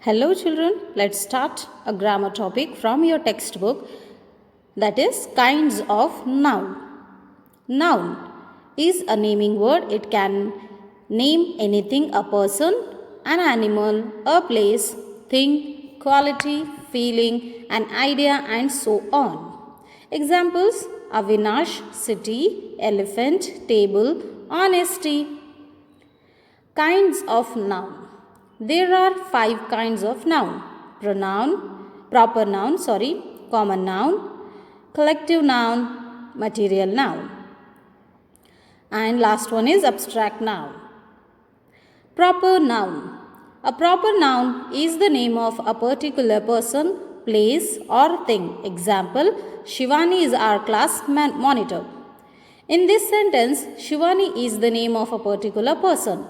Hello, children. Let's start a grammar topic from your textbook, that is kinds of noun. Noun is a naming word. It can name anything, a person, an animal, a place, thing, quality, feeling, an idea, and so on. Examples: Avinash, city; elephant, table; honesty. Kinds of noun. There are 5 kinds of noun: proper noun, common noun, collective noun, material noun. And last one is abstract noun. Proper noun. A proper noun is the name of a particular person, place, or thing. Example: Shivani is our class monitor. In this sentence, Shivani is the name of a particular person.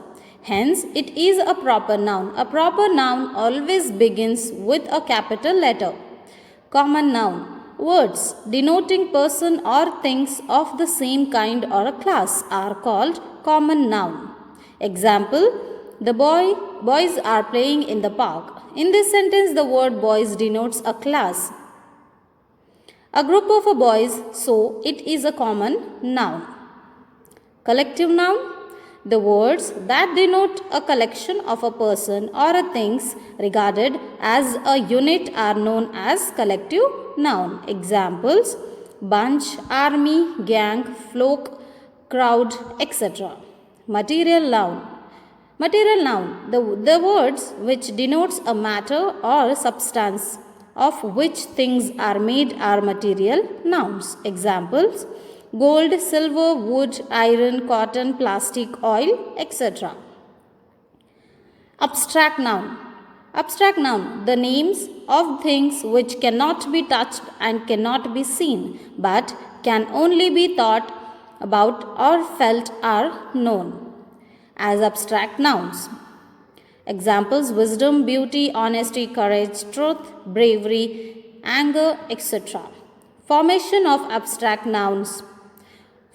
Hence, it is a proper noun. A proper noun always begins with a capital letter. Common noun. Words denoting person or things of the same kind or a class are called common noun. Example: the boys are playing in the park. In this sentence, the word boys denotes a class, a group of boys, so it is a common noun. Collective noun. The words that denote a collection of a person or a things regarded as a unit are known as collective noun. Examples: bunch, army, gang, flock, crowd, etc. Material noun. Material noun. The words which denotes a matter or substance of which things are made are material nouns. Examples: gold, silver, wood, iron, cotton, plastic, oil, etc. Abstract noun. Abstract noun. The names of things which cannot be touched and cannot be seen, but can only be thought about or felt are known as abstract nouns. Examples: wisdom, beauty, honesty, courage, truth, bravery, anger, etc. Formation of abstract nouns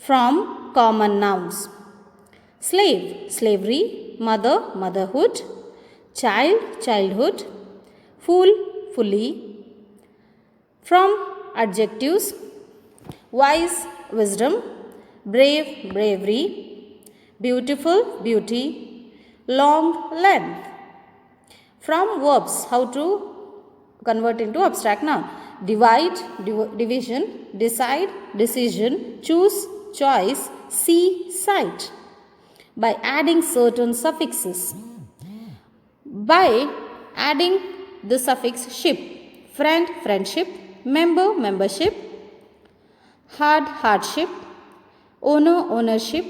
from common nouns. Slave, slavery; mother, motherhood; child, childhood; fool, fully. From adjectives: wise, wisdom; brave, bravery; beautiful, beauty; long, length. From verbs, how to convert into abstract noun: divide, division; decide, decision; choose, choice; see, sight. By adding certain suffixes. By adding the suffix ship: friend, friendship; member, membership; hard, hardship; owner, ownership.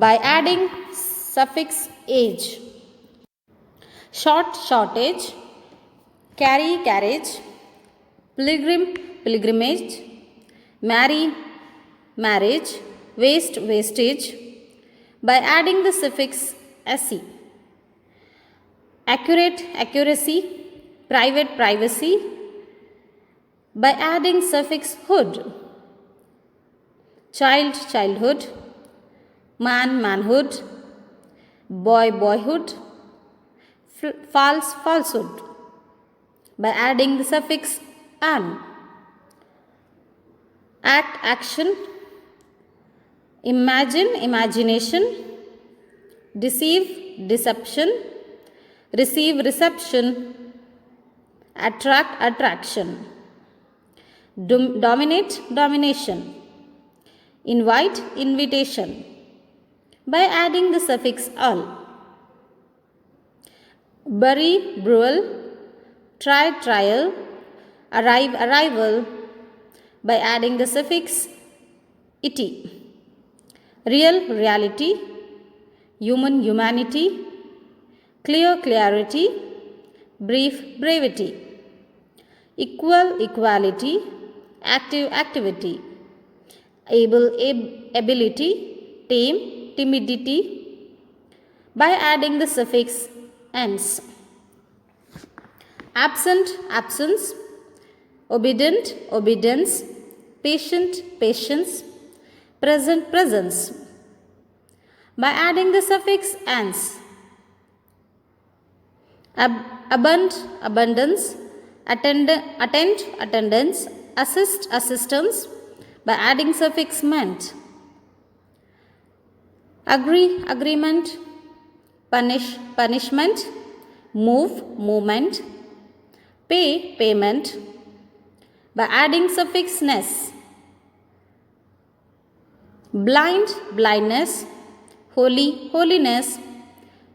By adding suffix age: short, shortage; carry, carriage; pilgrim, pilgrimage; marry, marriage; waste, wastage. By adding the suffix se. Accurate, accuracy; private, privacy. By adding suffix hood: child, childhood; man, manhood; boy, boyhood; false, falsehood. By adding the suffix an. Act, action; imagine, imagination; deceive, deception; receive, reception; attract, attraction; dominate, domination; invite, invitation. By adding the suffix al. Bury, burial; try, trial; arrive, arrival. By adding the suffix ity. Real, reality; human, humanity; clear, clarity; brief, brevity; equal, equality; active, activity; able, ability; tame, timidity. By adding the suffix ens. Absent, absence; obedient, obedience; patient, patience; present, presence. By adding the suffix ans. abundance, attendance, assistance by adding suffix ment. Agreement, punishment, movement, payment by adding suffix ness. Blindness, holiness,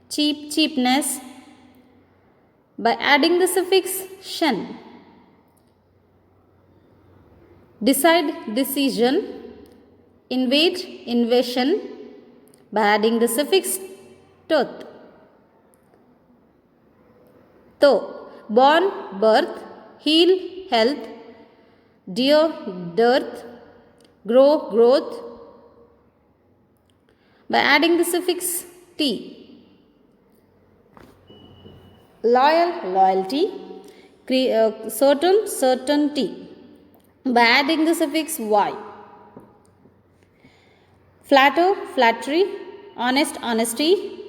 cheapness by adding the suffix shen. Decision, invasion by adding the suffix toth. Born, birth, heal, health, dear, dearth, growth by adding the suffix t. Loyalty, certainty by adding the suffix y. Flattery, honesty,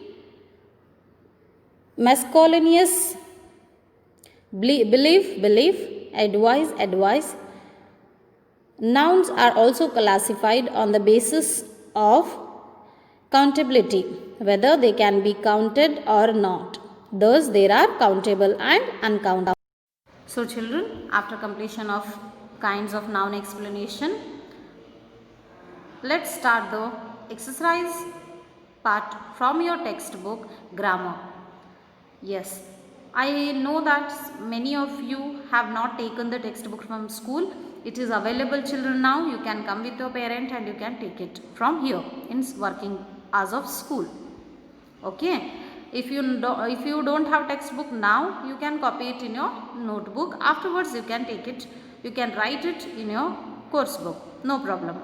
miscellaneous, belief, advice. Nouns are also classified on the basis of countability, whether they can be counted or not. Thus, there are countable and uncountable. So, children, after completion of kinds of noun explanation, let's start the exercise part from your textbook, grammar. Yes, I know that many of you have not taken the textbook from school. It is available, children, now. You can come with your parent and you can take it from here in working hours of school. Okay. If you don't have textbook now, you can copy it in your notebook. Afterwards, you can take it. You can write it in your course book. No problem.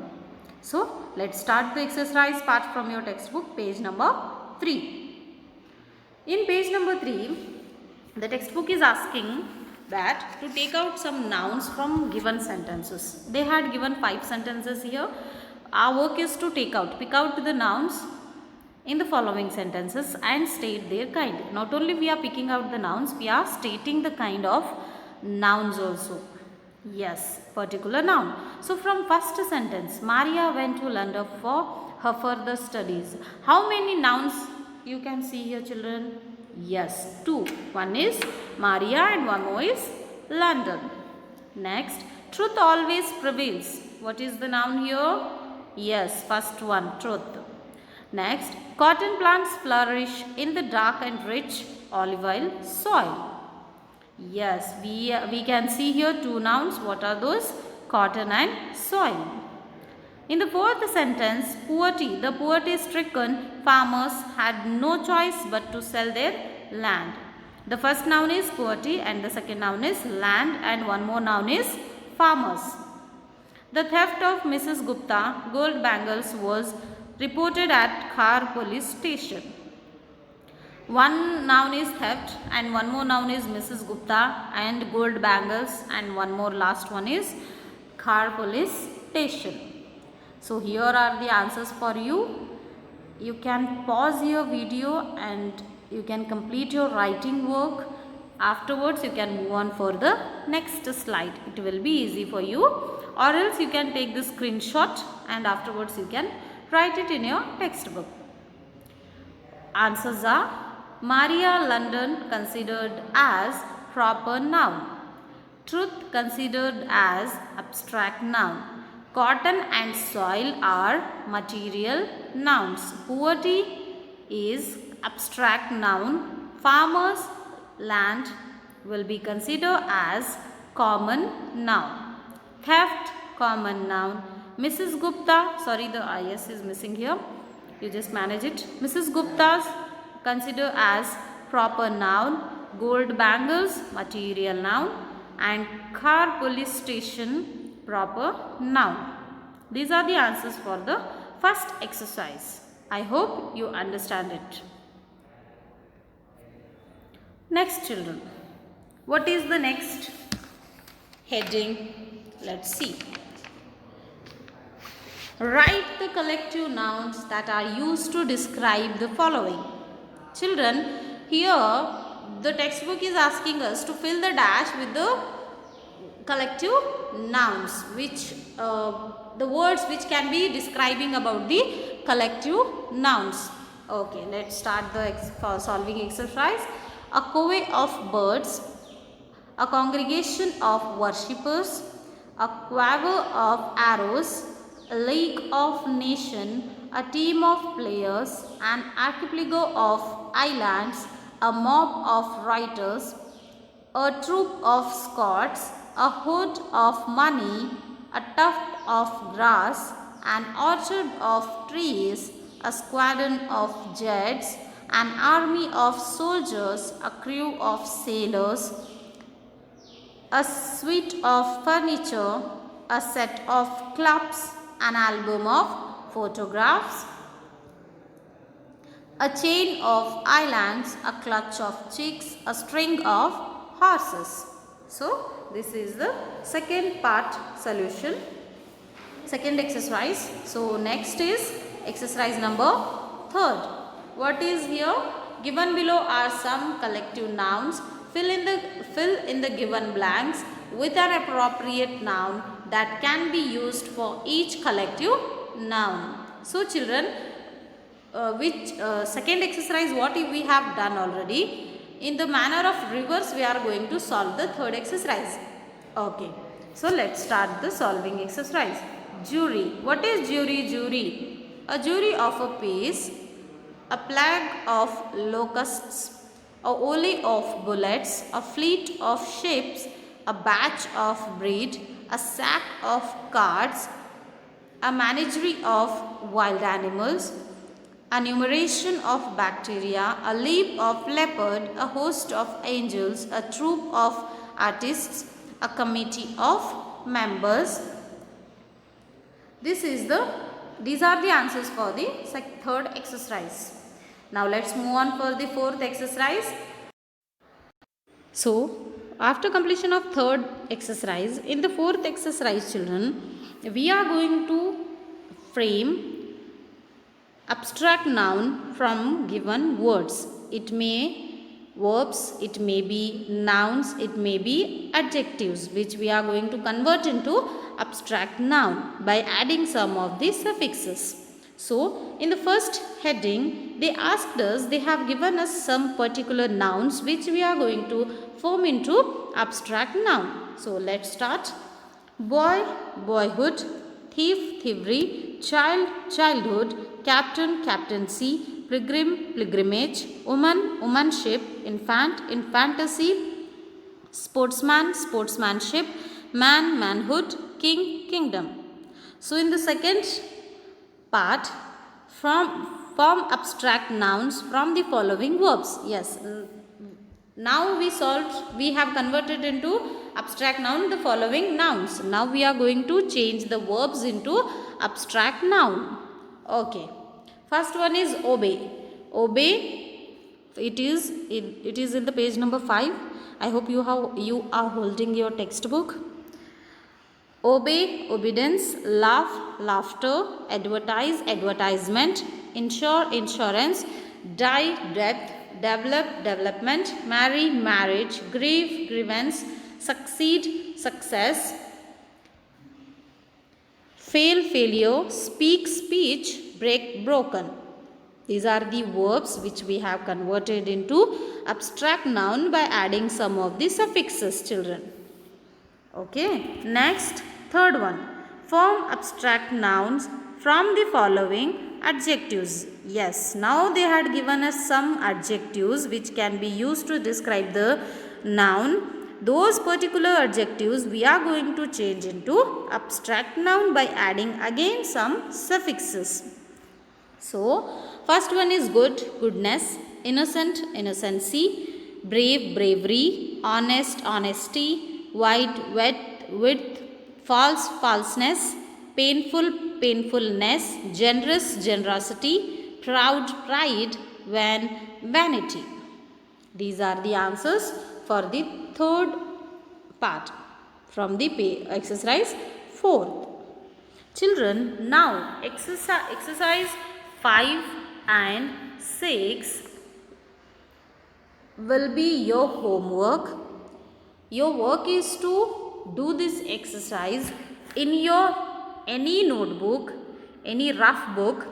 So, let's start the exercise part from your textbook, page number 3. In page number 3, the textbook is asking that to take out some nouns from given sentences. They had given 5 sentences here. Our work is to pick out the nouns in the following sentences and state their kind. Not only we are picking out the nouns, we are stating the kind of nouns also. Yes, particular noun. So from first sentence, Maria went to London for her further studies. How many nouns you can see here, children? Yes, 2. One is Maria and one more is London. Next, truth always prevails. What is the noun here? Yes, first one, truth. Next, cotton plants flourish in the dark and rich olive oil soil. Yes, we can see here 2 nouns. What are those? Cotton and soil. In the fourth sentence, poverty. The poverty stricken farmers had no choice but to sell their land. The first noun is poverty and the second noun is land, and one more noun is farmers. The theft of Mrs. Gupta gold bangles was reported at Khar police station. One noun is theft and one more noun is Mrs. Gupta and gold bangles, and one more last one is Khar police station. So here are the answers for you. You can pause your video and you can complete your writing work. Afterwards you can move on for the next slide. It will be easy for you, or else you can take the screenshot and afterwards you can write it in your textbook. Answers are: Maria London considered as proper noun. Truth considered as abstract noun. Cotton and soil are material nouns. Poverty is abstract noun. Farmers, land will be considered as common noun. Theft, common noun. Mrs. Gupta, sorry, the IS is missing here. You just manage it. Mrs. Gupta's consider as proper noun. Gold bangles, material noun. And Khar police station, proper noun. These are the answers for the first exercise. I hope you understand it. Next, children. What is the next heading? Let's see. Write the collective nouns that are used to describe the following. Children, here the textbook is asking us to fill the dash with the collective nouns, which the words which can be describing about the collective nouns. Okay, let's start the solving exercise. A covey of birds, a congregation of worshippers, a quiver of arrows, a league of nation, a team of players, an archipelago of islands, a mob of writers, a troop of Scots, a hoard of money, a tuft of grass, an orchard of trees, a squadron of jets, an army of soldiers, a crew of sailors, a suite of furniture, a set of clubs, an album of photographs, a chain of islands, a clutch of chicks, a string of horses. So, this is the second part solution, second exercise. So, next is exercise number 3rd. What is here? Given below are some collective nouns. Fill in the given blanks with an appropriate noun that can be used for each collective noun. So, children, second exercise what we have done already. In the manner of reverse we are going to solve the third exercise. Okay, so let's start the solving exercise. Jury. What is jury? Jury, a jury of a piece, a plague of locusts, a volley of bullets, a fleet of ships, a batch of bread, a sack of cards, a menagerie of wild animals, a numeration of bacteria, a leap of leopard, a host of angels, a troop of artists, a committee of members. These are the answers for the third exercise. Now let's move on for the fourth exercise. So, after completion of third exercise, in the fourth exercise, children, we are going to frame abstract noun from given words. It may verbs, it may be nouns, it may be adjectives, which we are going to convert into abstract noun by adding some of the suffixes. So, in the first heading, they asked us, they have given us some particular nouns which we are going to form into abstract noun. So, let's start. Boy, boyhood, thief, thievery, child, childhood, captain, captaincy, pilgrim, pilgrimage, woman, womanship, infant, infantasy, sportsman, sportsmanship, man, manhood, king, kingdom. So, in the second part, form abstract nouns from the following verbs. Yes, now we have converted into abstract noun the following nouns. Now we are going to change the verbs into abstract noun. Okay, first one is obey. Obey, it is in the page number 5. I hope you are holding your textbook. Obey, obedience, laugh, laughter, advertise, advertisement, insure, insurance, die, death, develop, development, marry, marriage, grieve, grievance, succeed, success, fail, failure, speak, speech, break, broken. These are the verbs which we have converted into abstract noun by adding some of the suffixes, children. Okay, next, third one. Form abstract nouns from the following adjectives. Yes, now they had given us some adjectives which can be used to describe the noun. Those particular adjectives we are going to change into abstract noun by adding again some suffixes. So, first one is good, goodness, innocent, innocency, brave, bravery, honest, honesty, wide, wet, width, false, falseness, painful, painfulness, generous, generosity, proud, pride, vain, vanity. These are the answers for the third part from the exercise 4th. Children, now exercise 5 and 6. will be your homework. Your work is to do this exercise in your any notebook, any rough book,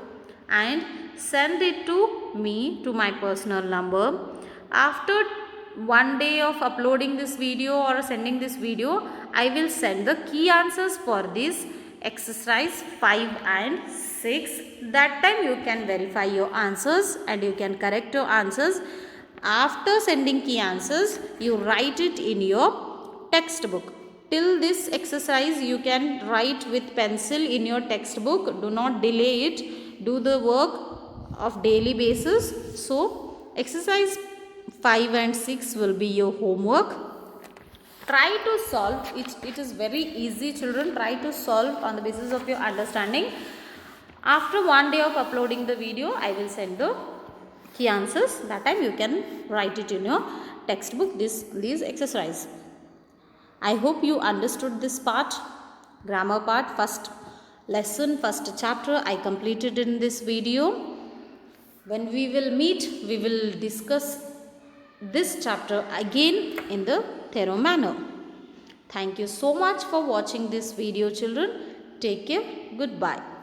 and send it to me, to my personal number. After one day of uploading this video or sending this video, I will send the key answers for this exercise 5 and 6. That time you can verify your answers and you can correct your answers. After sending key answers, you write it in your textbook. Till this exercise you can write with pencil in your textbook. Do not delay it. Do the work of daily basis. So exercise 5 and 6 will be your homework. Try to solve it. It is very easy, children. Try to solve on the basis of your understanding. After one day of uploading the video, I will send the key answers. That time you can write it in your textbook, these exercise. I hope you understood this part, grammar part, first lesson, first chapter I completed in this video. When we will meet, we will discuss this chapter again in the thorough manner. Thank you so much for watching this video, children. Take care. Goodbye.